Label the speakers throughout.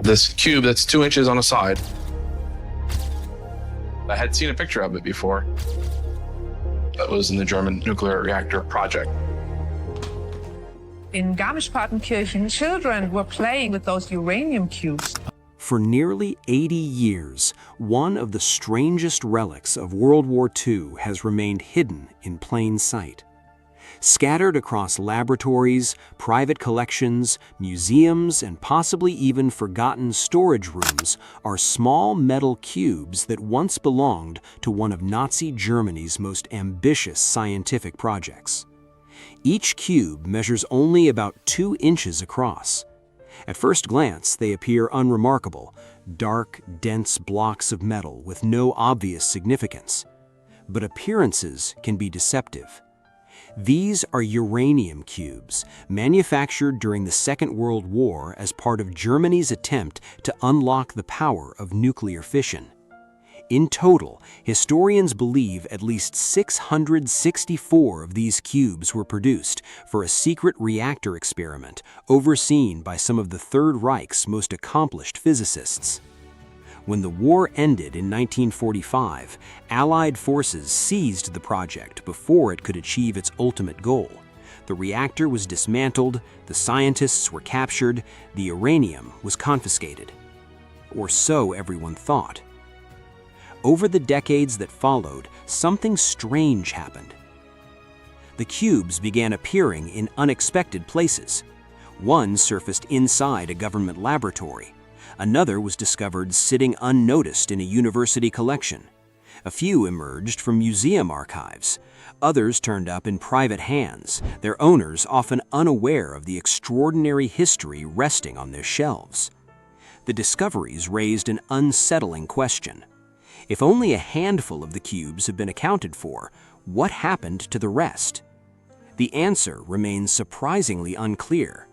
Speaker 1: this cube that's 2 inches on a side. I had seen a picture of it before. That was in the German nuclear reactor project.
Speaker 2: In Garmisch-Partenkirchen, children were playing with those uranium cubes.
Speaker 3: For nearly 80 years, one of the strangest relics of World War II has remained hidden in plain sight. Scattered across laboratories, private collections, museums, and possibly even forgotten storage rooms are small metal cubes that once belonged to one of Nazi Germany's most ambitious scientific projects. Each cube measures only about 2 inches across. At first glance, they appear unremarkable, dark, dense blocks of metal with no obvious significance. But appearances can be deceptive. These are uranium cubes, manufactured during the Second World War as part of Germany's attempt to unlock the power of nuclear fission. In total, historians believe at least 664 of these cubes were produced for a secret reactor experiment overseen by some of the Third Reich's most accomplished physicists. When the war ended in 1945, Allied forces seized the project before it could achieve its ultimate goal. The reactor was dismantled, the scientists were captured, the uranium was confiscated. Or so everyone thought. Over the decades that followed, something strange happened. The cubes began appearing in unexpected places. One surfaced inside a government laboratory. Another was discovered sitting unnoticed in a university collection. A few emerged from museum archives. Others turned up in private hands, their owners often unaware of the extraordinary history resting on their shelves. The discoveries raised an unsettling question. If only a handful of the cubes have been accounted for, what happened to the rest? The answer remains surprisingly unclear.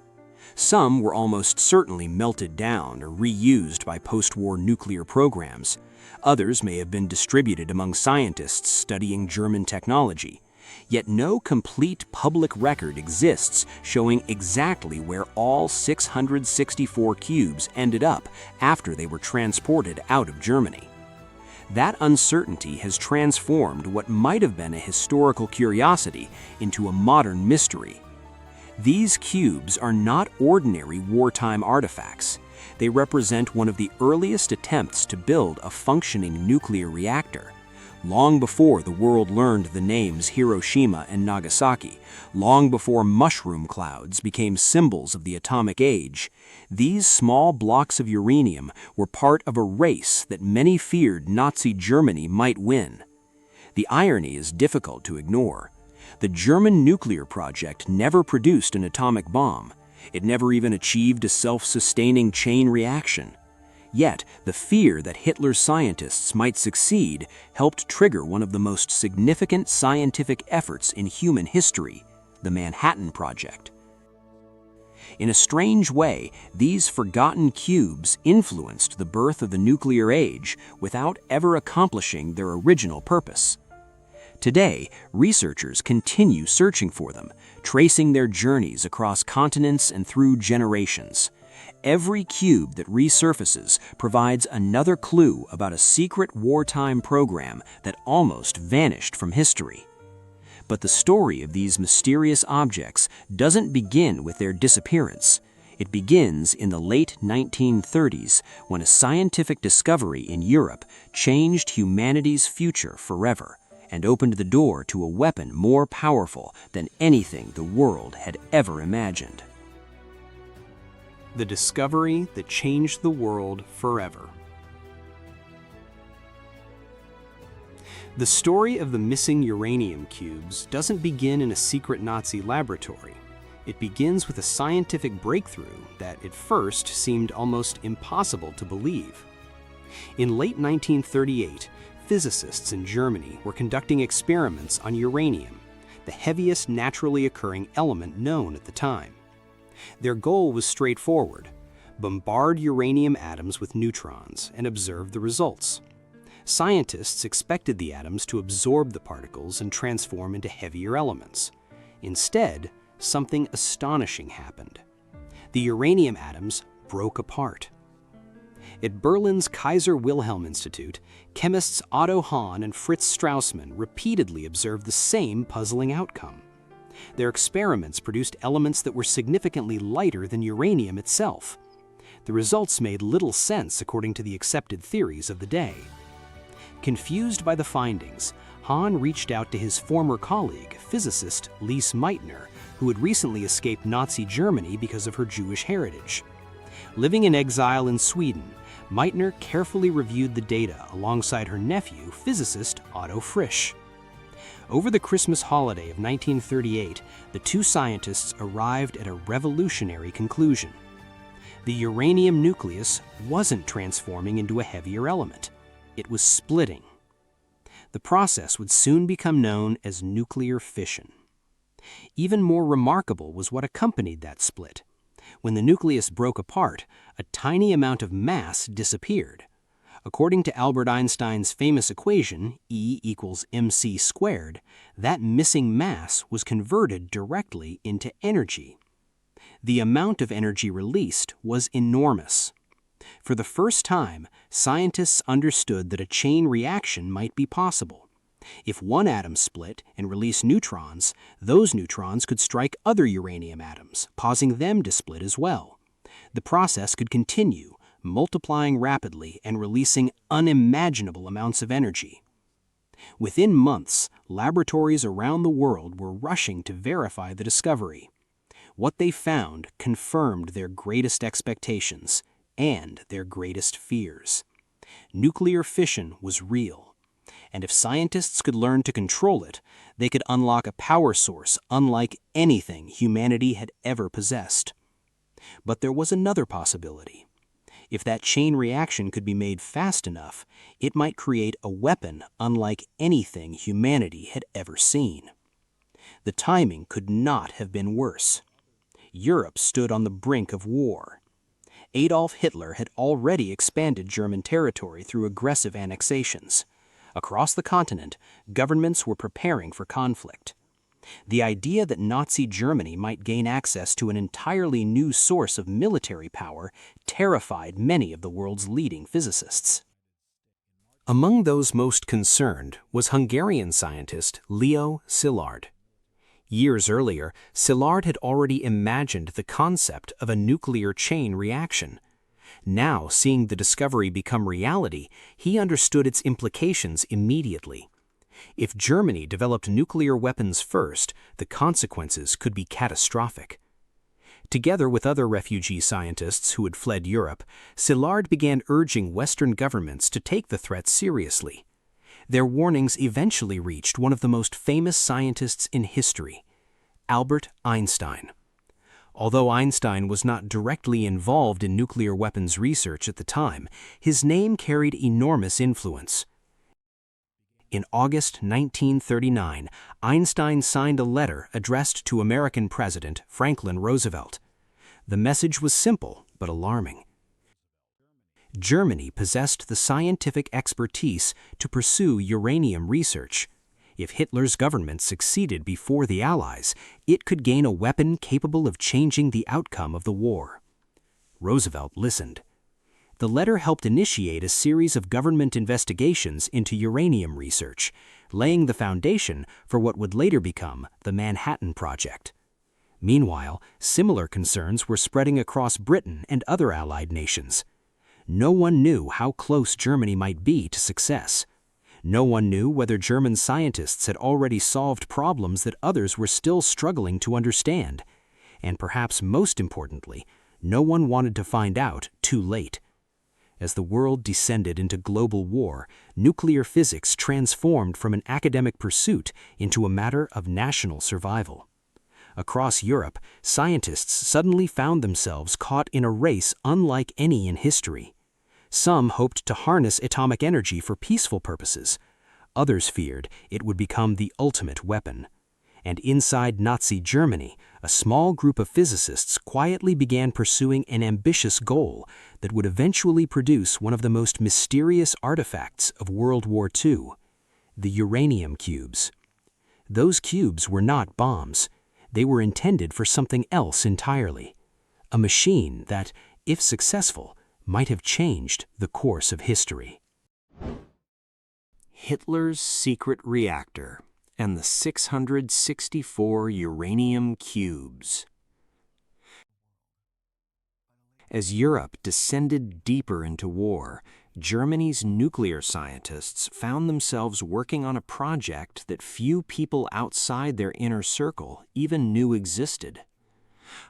Speaker 3: Some were almost certainly melted down or reused by post-war nuclear programs. Others may have been distributed among scientists studying German technology. Yet no complete public record exists showing exactly where all 664 cubes ended up after they were transported out of Germany. That uncertainty has transformed what might have been a historical curiosity into a modern mystery. These cubes are not ordinary wartime artifacts. They represent one of the earliest attempts to build a functioning nuclear reactor. Long before the world learned the names Hiroshima and Nagasaki, long before mushroom clouds became symbols of the atomic age, these small blocks of uranium were part of a race that many feared Nazi Germany might win. The irony is difficult to ignore. The German nuclear project never produced an atomic bomb. It never even achieved a self-sustaining chain reaction. Yet, the fear that Hitler's scientists might succeed helped trigger one of the most significant scientific efforts in human history, the Manhattan Project. In a strange way, these forgotten cubes influenced the birth of the nuclear age without ever accomplishing their original purpose. Today, researchers continue searching for them, tracing their journeys across continents and through generations. Every cube that resurfaces provides another clue about a secret wartime program that almost vanished from history. But the story of these mysterious objects doesn't begin with their disappearance. It begins in the late 1930s when a scientific discovery in Europe changed humanity's future forever and opened the door to a weapon more powerful than anything the world had ever imagined. The discovery that changed the world forever. The story of the missing uranium cubes doesn't begin in a secret Nazi laboratory. It begins with a scientific breakthrough that at first seemed almost impossible to believe. In late 1938, physicists in Germany were conducting experiments on uranium, the heaviest naturally occurring element known at the time. Their goal was straightforward: bombard uranium atoms with neutrons and observe the results. Scientists expected the atoms to absorb the particles and transform into heavier elements. Instead, something astonishing happened. The uranium atoms broke apart. At Berlin's Kaiser Wilhelm Institute, chemists Otto Hahn and Fritz Strassmann repeatedly observed the same puzzling outcome. Their experiments produced elements that were significantly lighter than uranium itself. The results made little sense according to the accepted theories of the day. Confused by the findings, Hahn reached out to his former colleague, physicist Lise Meitner, who had recently escaped Nazi Germany because of her Jewish heritage. Living in exile in Sweden, Meitner carefully reviewed the data alongside her nephew, physicist Otto Frisch. Over the Christmas holiday of 1938, the two scientists arrived at a revolutionary conclusion. The uranium nucleus wasn't transforming into a heavier element. It was splitting. The process would soon become known as nuclear fission. Even more remarkable was what accompanied that split. When the nucleus broke apart, a tiny amount of mass disappeared. According to Albert Einstein's famous equation, E equals mc squared, that missing mass was converted directly into energy. The amount of energy released was enormous. For the first time, scientists understood that a chain reaction might be possible. If one atom split and released neutrons, those neutrons could strike other uranium atoms, causing them to split as well. The process could continue, multiplying rapidly and releasing unimaginable amounts of energy. Within months, laboratories around the world were rushing to verify the discovery. What they found confirmed their greatest expectations and their greatest fears. Nuclear fission was real, and if scientists could learn to control it, they could unlock a power source unlike anything humanity had ever possessed. But there was another possibility. If that chain reaction could be made fast enough, it might create a weapon unlike anything humanity had ever seen. The timing could not have been worse. Europe stood on the brink of war. Adolf Hitler had already expanded German territory through aggressive annexations. Across the continent, governments were preparing for conflict. The idea that Nazi Germany might gain access to an entirely new source of military power terrified many of the world's leading physicists. Among those most concerned was Hungarian scientist Leo Szilard. Years earlier, Szilard had already imagined the concept of a nuclear chain reaction. Now, seeing the discovery become reality, he understood its implications immediately. If Germany developed nuclear weapons first, the consequences could be catastrophic. Together with other refugee scientists who had fled Europe, Szilard began urging Western governments to take the threat seriously. Their warnings eventually reached one of the most famous scientists in history, Albert Einstein. Although Einstein was not directly involved in nuclear weapons research at the time, his name carried enormous influence. In August 1939, Einstein signed a letter addressed to American President Franklin Roosevelt. The message was simple but alarming. Germany possessed the scientific expertise to pursue uranium research. If Hitler's government succeeded before the Allies, it could gain a weapon capable of changing the outcome of the war. Roosevelt listened. The letter helped initiate a series of government investigations into uranium research, laying the foundation for what would later become the Manhattan Project. Meanwhile, similar concerns were spreading across Britain and other Allied nations. No one knew how close Germany might be to success. No one knew whether German scientists had already solved problems that others were still struggling to understand. And perhaps most importantly, no one wanted to find out too late. As the world descended into global war, nuclear physics transformed from an academic pursuit into a matter of national survival. Across Europe, scientists suddenly found themselves caught in a race unlike any in history. Some hoped to harness atomic energy for peaceful purposes. Others feared it would become the ultimate weapon. And inside Nazi Germany, a small group of physicists quietly began pursuing an ambitious goal that would eventually produce one of the most mysterious artifacts of World War II, the uranium cubes. Those cubes were not bombs. They were intended for something else entirely. A machine that, if successful, might have changed the course of history. Hitler's secret reactor and the 664 uranium cubes. As Europe descended deeper into war, Germany's nuclear scientists found themselves working on a project that few people outside their inner circle even knew existed.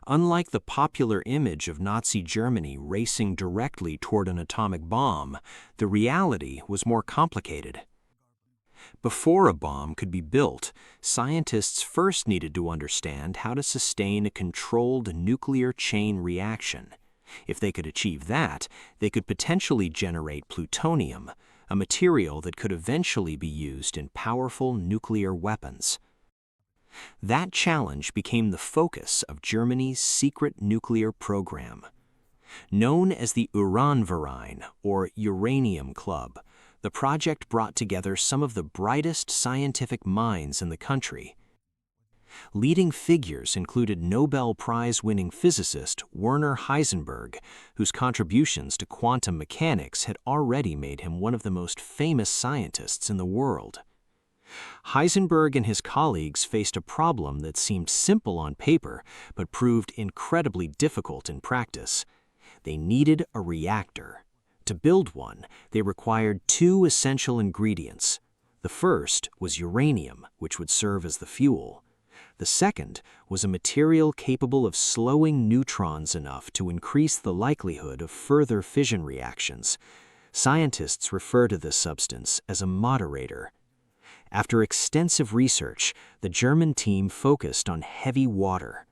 Speaker 3: Unlike the popular image of Nazi Germany racing directly toward an atomic bomb, the reality was more complicated. Before a bomb could be built, scientists first needed to understand how to sustain a controlled nuclear chain reaction. If they could achieve that, they could potentially generate plutonium, a material that could eventually be used in powerful nuclear weapons. That challenge became the focus of Germany's secret nuclear program. Known as the Uranverein, or Uranium Club, the project brought together some of the brightest scientific minds in the country. Leading figures included Nobel Prize-winning physicist Werner Heisenberg, whose contributions to quantum mechanics had already made him one of the most famous scientists in the world. Heisenberg and his colleagues faced a problem that seemed simple on paper but proved incredibly difficult in practice. They needed a reactor. To build one, they required two essential ingredients. The first was uranium, which would serve as the fuel. The second was a material capable of slowing neutrons enough to increase the likelihood of further fission reactions. Scientists refer to this substance as a moderator. After extensive research, the German team focused on heavy water.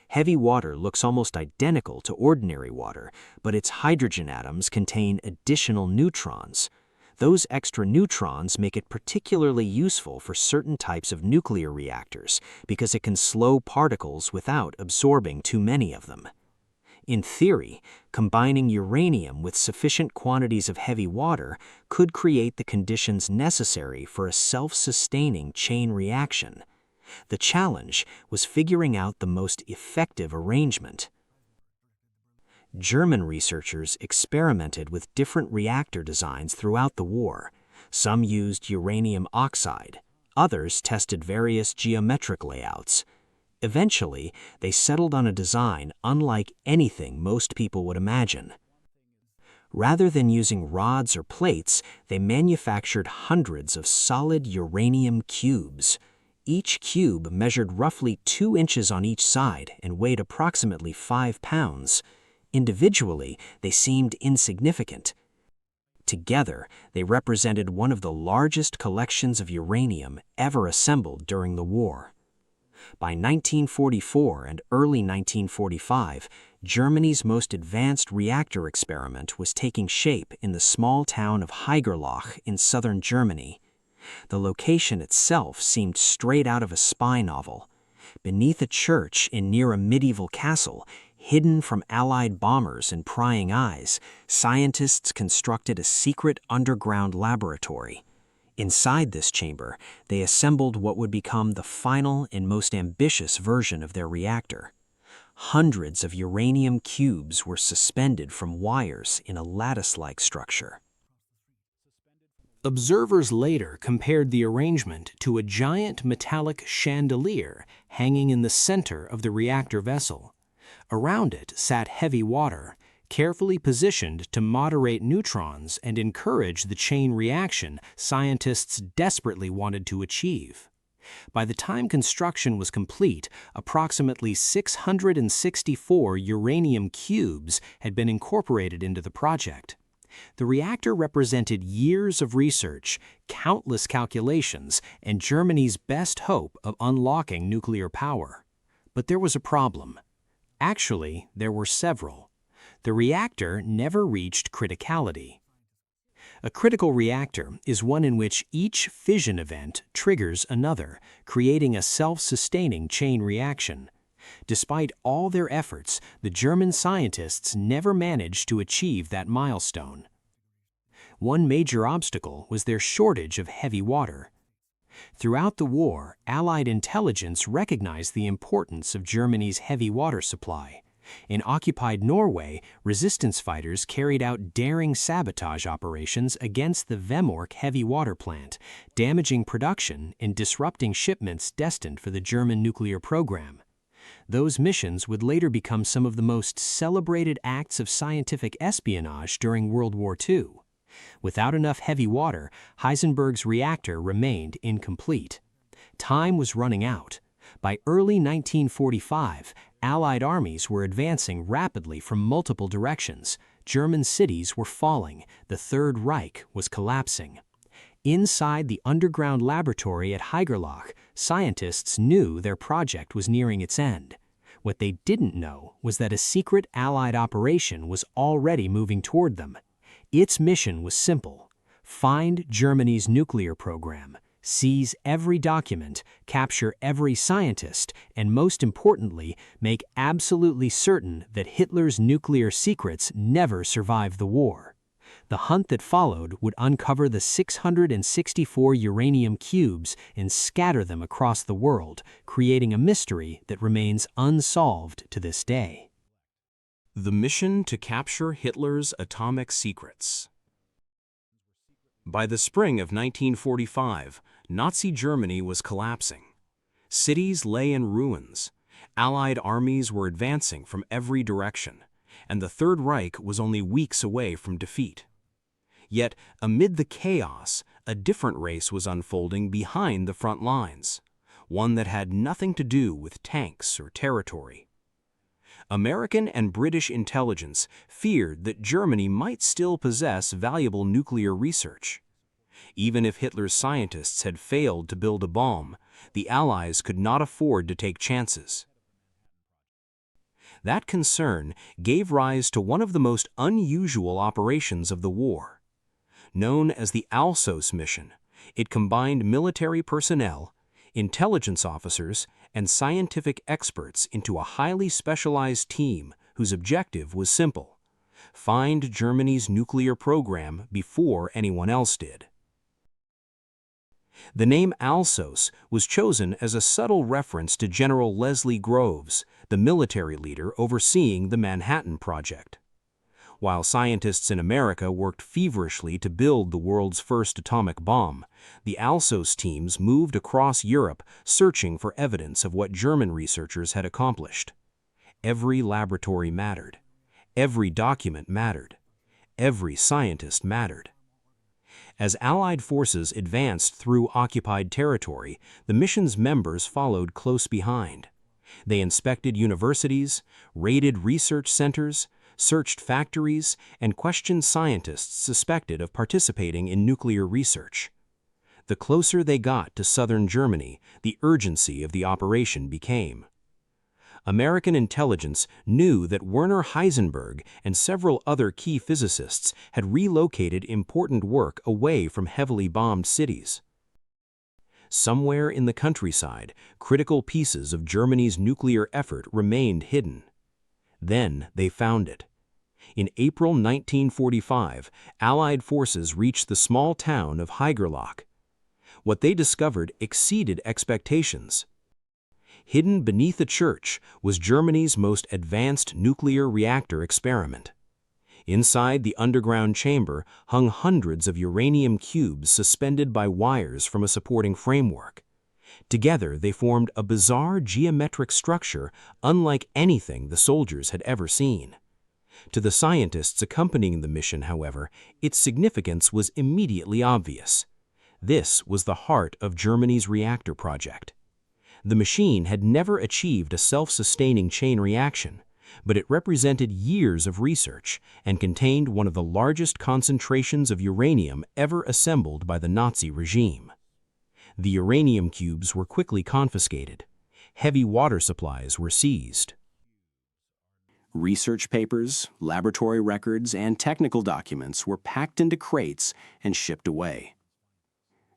Speaker 3: Heavy water looks almost identical to ordinary water, but its hydrogen atoms contain additional neutrons. Those extra neutrons make it particularly useful for certain types of nuclear reactors because it can slow particles without absorbing too many of them. In theory, combining uranium with sufficient quantities of heavy water could create the conditions necessary for a self-sustaining chain reaction. The challenge was figuring out the most effective arrangement. German researchers experimented with different reactor designs throughout the war. Some used uranium oxide, others tested various geometric layouts. Eventually, they settled on a design unlike anything most people would imagine. Rather than using rods or plates, they manufactured hundreds of solid uranium cubes. Each cube measured roughly 2 inches on each side and weighed approximately 5 pounds. Individually, they seemed insignificant. Together, they represented one of the largest collections of uranium ever assembled during the war. By 1944 and early 1945, Germany's most advanced reactor experiment was taking shape in the small town of Haigerloch in southern Germany. The location itself seemed straight out of a spy novel. Beneath a church and near a medieval castle, hidden from Allied bombers and prying eyes, scientists constructed a secret underground laboratory. Inside this chamber, they assembled what would become the final and most ambitious version of their reactor. Hundreds of uranium cubes were suspended from wires in a lattice-like structure. Observers later compared the arrangement to a giant metallic chandelier hanging in the center of the reactor vessel. Around it sat heavy water, carefully positioned to moderate neutrons and encourage the chain reaction scientists desperately wanted to achieve. By the time construction was complete, approximately 664 uranium cubes had been incorporated into the project. The reactor represented years of research, countless calculations, and Germany's best hope of unlocking nuclear power. But there was a problem. Actually, there were several. The reactor never reached criticality. A critical reactor is one in which each fission event triggers another, creating a self-sustaining chain reaction. Despite all their efforts, the German scientists never managed to achieve that milestone. One major obstacle was their shortage of heavy water. Throughout the war, Allied intelligence recognized the importance of Germany's heavy water supply. In occupied Norway, resistance fighters carried out daring sabotage operations against the Vemork heavy water plant, damaging production and disrupting shipments destined for the German nuclear program. Those missions would later become some of the most celebrated acts of scientific espionage during World War II. Without enough heavy water, Heisenberg's reactor remained incomplete. Time was running out. By early 1945, Allied armies were advancing rapidly from multiple directions. German cities were falling. The Third Reich was collapsing. Inside the underground laboratory at Haigerloch, scientists knew their project was nearing its end. What they didn't know was that a secret Allied operation was already moving toward them. Its mission was simple: find Germany's nuclear program, seize every document, capture every scientist, and most importantly, make absolutely certain that Hitler's nuclear secrets never survived the war. The hunt that followed would uncover the 664 uranium cubes and scatter them across the world, creating a mystery that remains unsolved to this day. The mission to capture Hitler's atomic secrets. By the spring of 1945, Nazi Germany was collapsing. Cities lay in ruins. Allied armies were advancing from every direction, and the Third Reich was only weeks away from defeat. Yet, amid the chaos, a different race was unfolding behind the front lines, one that had nothing to do with tanks or territory. American and British intelligence feared that Germany might still possess valuable nuclear research. Even if Hitler's scientists had failed to build a bomb, the Allies could not afford to take chances. That concern gave rise to one of the most unusual operations of the war. Known as the Alsos mission, it combined military personnel, intelligence officers, and scientific experts into a highly specialized team whose objective was simple: find Germany's nuclear program before anyone else did. The name Alsos was chosen as a subtle reference to General Leslie Groves, the military leader overseeing the Manhattan Project. While scientists in America worked feverishly to build the world's first atomic bomb, the Alsos teams moved across Europe searching for evidence of what German researchers had accomplished. Every laboratory mattered. Every document mattered. Every scientist mattered. As Allied forces advanced through occupied territory, the mission's members followed close behind. They inspected universities, raided research centers, searched factories, and questioned scientists suspected of participating in nuclear research. The closer they got to southern Germany, the urgency of the operation became. American intelligence knew that Werner Heisenberg and several other key physicists had relocated important work away from heavily bombed cities. Somewhere in the countryside, critical pieces of Germany's nuclear effort remained hidden. Then they found it. In April 1945, Allied forces reached the small town of Haigerloch. What they discovered exceeded expectations. Hidden beneath a church was Germany's most advanced nuclear reactor experiment. Inside the underground chamber hung hundreds of uranium cubes suspended by wires from a supporting framework. Together, they formed a bizarre geometric structure unlike anything the soldiers had ever seen. To the scientists accompanying the mission, however, its significance was immediately obvious. This was the heart of Germany's reactor project. The machine had never achieved a self-sustaining chain reaction, but it represented years of research and contained one of the largest concentrations of uranium ever assembled by the Nazi regime. The uranium cubes were quickly confiscated. Heavy water supplies were seized. Research papers, laboratory records, and technical documents were packed into crates and shipped away.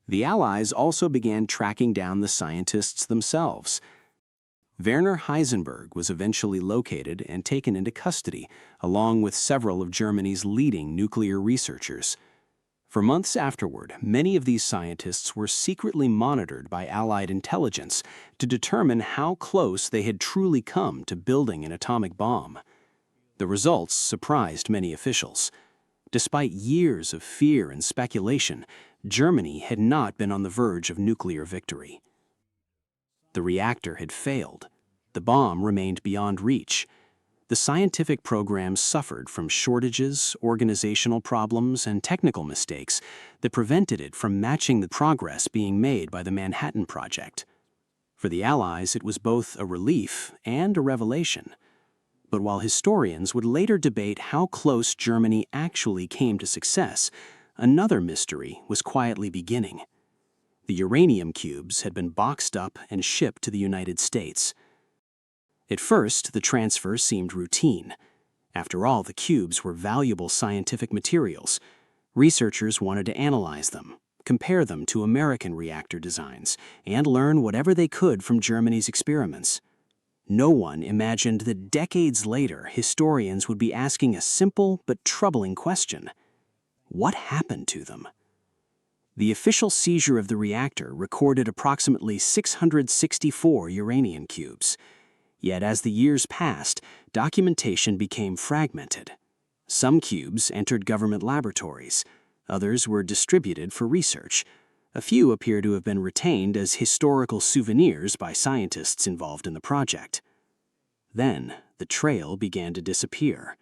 Speaker 3: The Allies also began tracking down the scientists themselves. Werner Heisenberg was eventually located and taken into custody, along with several of Germany's leading nuclear researchers. For months afterward, many of these scientists were secretly monitored by Allied intelligence to determine how close they had truly come to building an atomic bomb. The results surprised many officials. Despite years of fear and speculation, Germany had not been on the verge of nuclear victory. The reactor had failed. The bomb remained beyond reach. The scientific program suffered from shortages, organizational problems, and technical mistakes that prevented it from matching the progress being made by the Manhattan Project. For the Allies, it was both a relief and a revelation. But while historians would later debate how close Germany actually came to success, another mystery was quietly beginning. The uranium cubes had been boxed up and shipped to the United States. At first, the transfer seemed routine. After all, the cubes were valuable scientific materials. Researchers wanted to analyze them, compare them to American reactor designs, and learn whatever they could from Germany's experiments. No one imagined that decades later, historians would be asking a simple but troubling question: what happened to them? The official seizure of the reactor recorded approximately 664 uranium cubes. Yet as the years passed, documentation became fragmented. Some cubes entered government laboratories. Others were distributed for research. A few appear to have been retained as historical souvenirs by scientists involved in the project. Then, the trail began to disappear.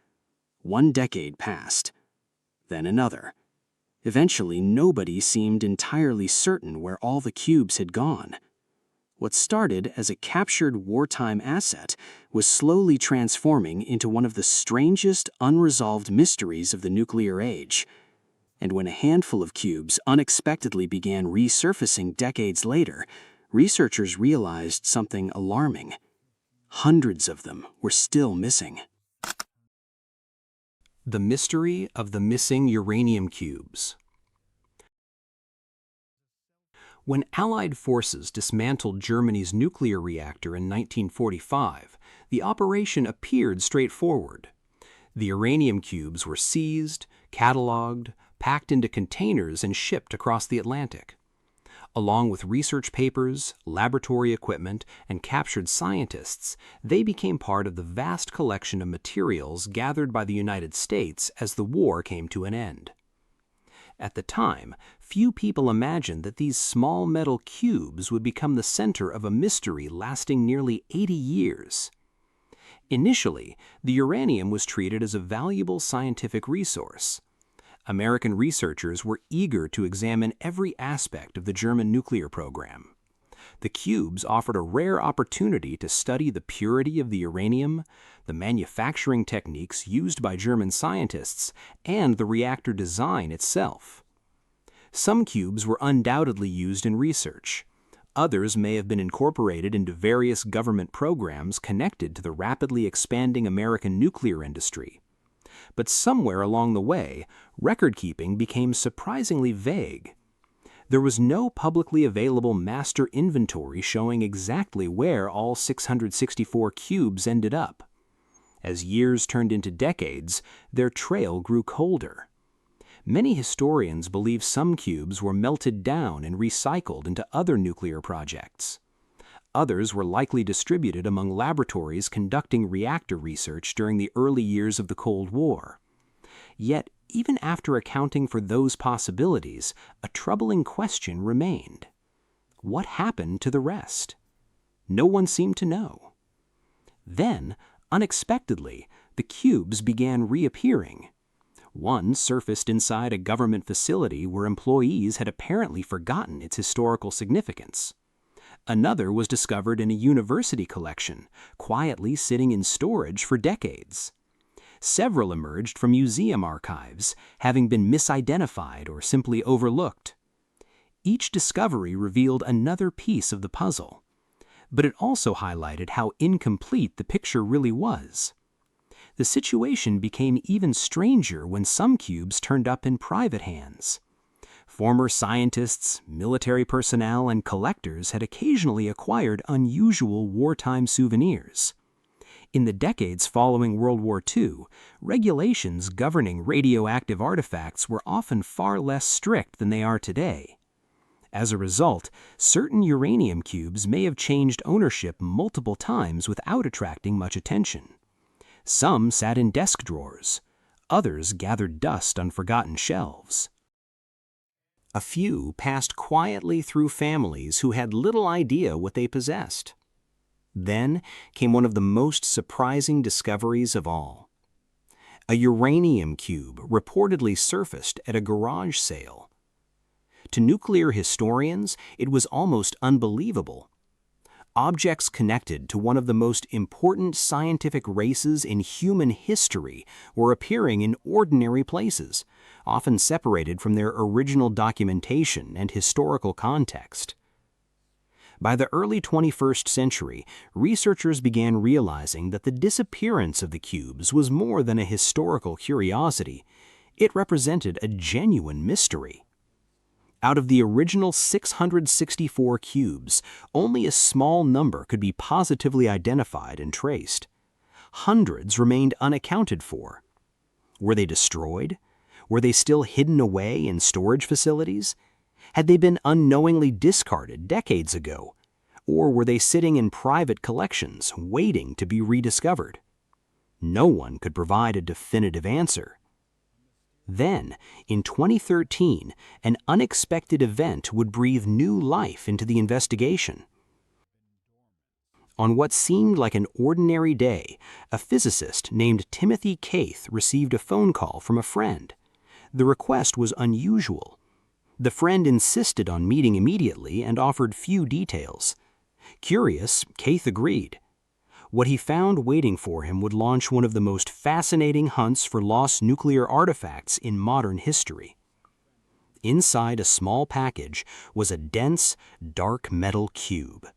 Speaker 3: 1 decade passed. Then another. Eventually, nobody seemed entirely certain where all the cubes had gone. What started as a captured wartime asset was slowly transforming into one of the strangest unresolved mysteries of the nuclear age. And when a handful of cubes unexpectedly began resurfacing decades later, researchers realized something alarming. Hundreds of them were still missing. The mystery of the missing uranium cubes. When Allied forces dismantled Germany's nuclear reactor in 1945, the operation appeared straightforward. The uranium cubes were seized, catalogued, packed into containers and shipped across the Atlantic. Along with research papers, laboratory equipment, and captured scientists, they became part of the vast collection of materials gathered by the United States as the war came to an end. At the time, few people imagined that these small metal cubes would become the center of a mystery lasting nearly 80 years. Initially, the uranium was treated as a valuable scientific resource. American researchers were eager to examine every aspect of the German nuclear program. The cubes offered a rare opportunity to study the purity of the uranium, the manufacturing techniques used by German scientists, and the reactor design itself. Some cubes were undoubtedly used in research. Others may have been incorporated into various government programs connected to the rapidly expanding American nuclear industry. But somewhere along the way, record-keeping became surprisingly vague. There was no publicly available master inventory showing exactly where all 664 cubes ended up. As years turned into decades, their trail grew colder. Many historians believe some cubes were melted down and recycled into other nuclear projects. Others were likely distributed among laboratories conducting reactor research during the early years of the Cold War. Yet, even after accounting for those possibilities, a troubling question remained. What happened to the rest? No one seemed to know. Then, unexpectedly, the cubes began reappearing. One surfaced inside a government facility where employees had apparently forgotten its historical significance. Another was discovered in a university collection, quietly sitting in storage for decades. Several emerged from museum archives, having been misidentified or simply overlooked. Each discovery revealed another piece of the puzzle, but it also highlighted how incomplete the picture really was. The situation became even stranger when some cubes turned up in private hands. Former scientists, military personnel, and collectors had occasionally acquired unusual wartime souvenirs. In the decades following World War II, regulations governing radioactive artifacts were often far less strict than they are today. As a result, certain uranium cubes may have changed ownership multiple times without attracting much attention. Some sat in desk drawers. Others gathered dust on forgotten shelves. A few passed quietly through families who had little idea what they possessed. Then came one of the most surprising discoveries of all. A uranium cube reportedly surfaced at a garage sale. To nuclear historians, it was almost unbelievable. Objects connected to one of the most important scientific races in human history were appearing in ordinary places, often separated from their original documentation and historical context. By the early 21st century, researchers began realizing that the disappearance of the cubes was more than a historical curiosity. It represented a genuine mystery. Out of the original 664 cubes, only a small number could be positively identified and traced. Hundreds remained unaccounted for. Were they destroyed? Were they still hidden away in storage facilities? Had they been unknowingly discarded decades ago? Or were they sitting in private collections, waiting to be rediscovered? No one could provide a definitive answer. Then, in 2013, an unexpected event would breathe new life into the investigation. On what seemed like an ordinary day, a physicist named Timothy Keith received a phone call from a friend. The request was unusual. The friend insisted on meeting immediately and offered few details. Curious, Keith agreed. What he found waiting for him would launch one of the most fascinating hunts for lost nuclear artifacts in modern history. Inside a small package was a dense, dark metal cube.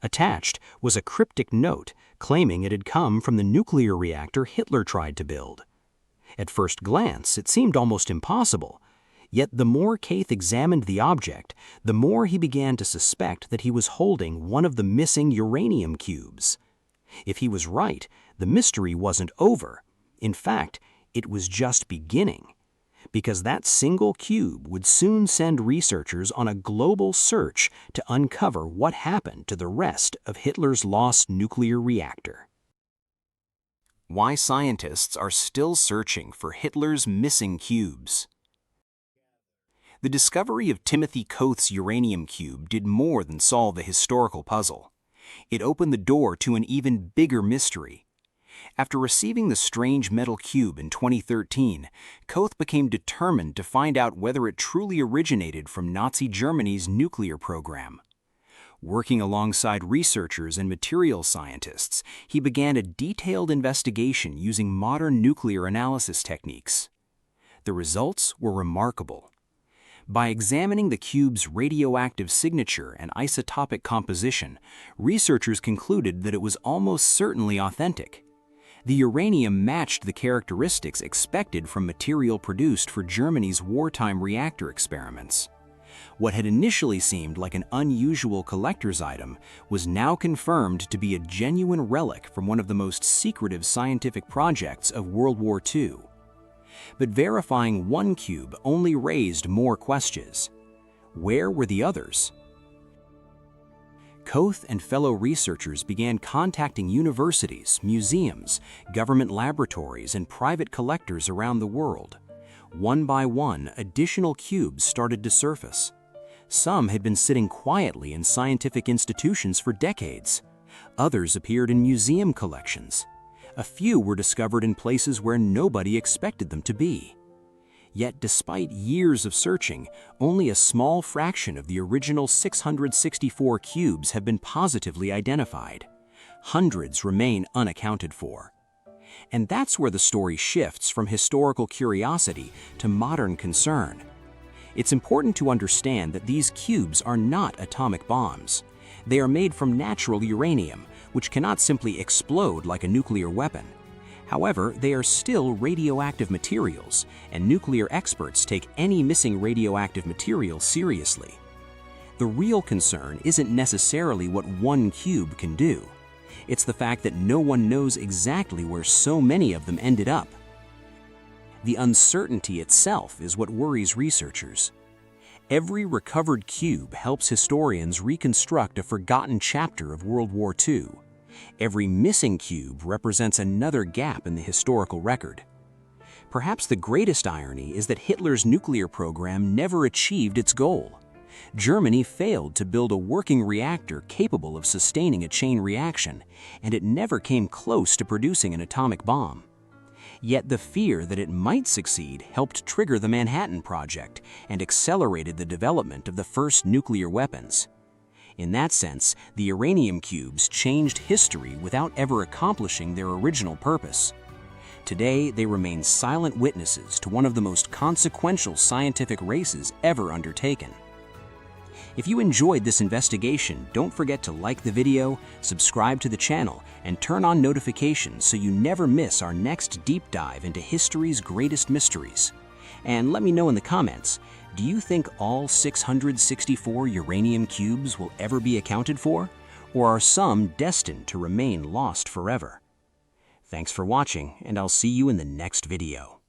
Speaker 3: Attached was a cryptic note claiming it had come from the nuclear reactor Hitler tried to build. At first glance, it seemed almost impossible. Yet the more Keith examined the object, the more he began to suspect that he was holding one of the missing uranium cubes. If he was right, the mystery wasn't over. In fact, it was just beginning. Because that single cube would soon send researchers on a global search to uncover what happened to the rest of Hitler's lost nuclear reactor. Why scientists are still searching for Hitler's missing cubes. The discovery of Timothy Keith's uranium cube did more than solve a historical puzzle. It opened the door to an even bigger mystery. After receiving the strange metal cube in 2013, Keith became determined to find out whether it truly originated from Nazi Germany's nuclear program. Working alongside researchers and materials scientists, he began a detailed investigation using modern nuclear analysis techniques. The results were remarkable. By examining the cube's radioactive signature and isotopic composition, researchers concluded that it was almost certainly authentic. The uranium matched the characteristics expected from material produced for Germany's wartime reactor experiments. What had initially seemed like an unusual collector's item was now confirmed to be a genuine relic from one of the most secretive scientific projects of World War II. But verifying one cube only raised more questions. Where were the others? Keith and fellow researchers began contacting universities, museums, government laboratories, and private collectors around the world. One by one, additional cubes started to surface. Some had been sitting quietly in scientific institutions for decades. Others appeared in museum collections. A few were discovered in places where nobody expected them to be. Yet despite years of searching, only a small fraction of the original 664 cubes have been positively identified. Hundreds remain unaccounted for. And that's where the story shifts from historical curiosity to modern concern. It's important to understand that these cubes are not atomic bombs. They are made from natural uranium, which cannot simply explode like a nuclear weapon. However, they are still radioactive materials, and nuclear experts take any missing radioactive material seriously. The real concern isn't necessarily what one cube can do. It's the fact that no one knows exactly where so many of them ended up. The uncertainty itself is what worries researchers. Every recovered cube helps historians reconstruct a forgotten chapter of World War II. Every missing cube represents another gap in the historical record. Perhaps the greatest irony is that Hitler's nuclear program never achieved its goal. Germany failed to build a working reactor capable of sustaining a chain reaction, and it never came close to producing an atomic bomb. Yet the fear that it might succeed helped trigger the Manhattan Project and accelerated the development of the first nuclear weapons. In that sense, the uranium cubes changed history without ever accomplishing their original purpose. Today, they remain silent witnesses to one of the most consequential scientific races ever undertaken. If you enjoyed this investigation, don't forget to like the video, subscribe to the channel, and turn on notifications so you never miss our next deep dive into history's greatest mysteries. And let me know in the comments, do you think all 664 uranium cubes will ever be accounted for? Or are some destined to remain lost forever? Thanks for watching, and I'll see you in the next video.